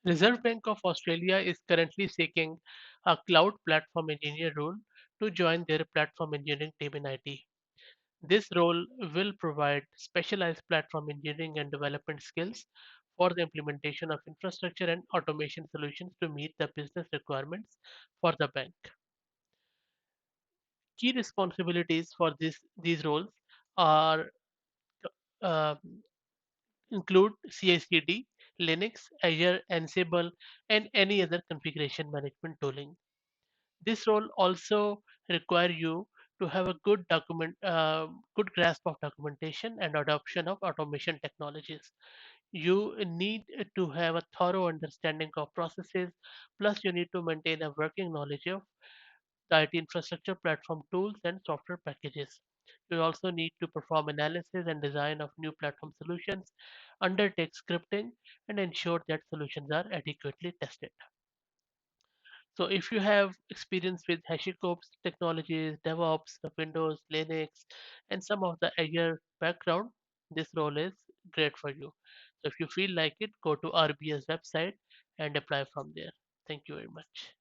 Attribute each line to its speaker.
Speaker 1: Reserve Bank of Australia is currently seeking a cloud platform engineer role to join their platform engineering team in IT. This role will provide specialized platform engineering and development skills for the implementation of infrastructure and automation solutions to meet the business requirements for the bank. Key responsibilities for these roles are uh, include CI/CD, Linux, Azure, Ansible, and any other configuration management tooling. This role also require you to have a good grasp of documentation and adoption of automation technologies. You need to have a thorough understanding of processes, plus you need to maintain a working knowledge of the IT infrastructure platform tools and software packages. You also need to perform analysis and design of new platform solutions, undertake scripting, and ensure that solutions are adequately tested. So if you have experience with HashiCorp's technologies, DevOps, the Windows, Linux, and some of the Azure background, this role is great for you. So if you feel like it, go to RBA's website and apply from there. Thank you very much.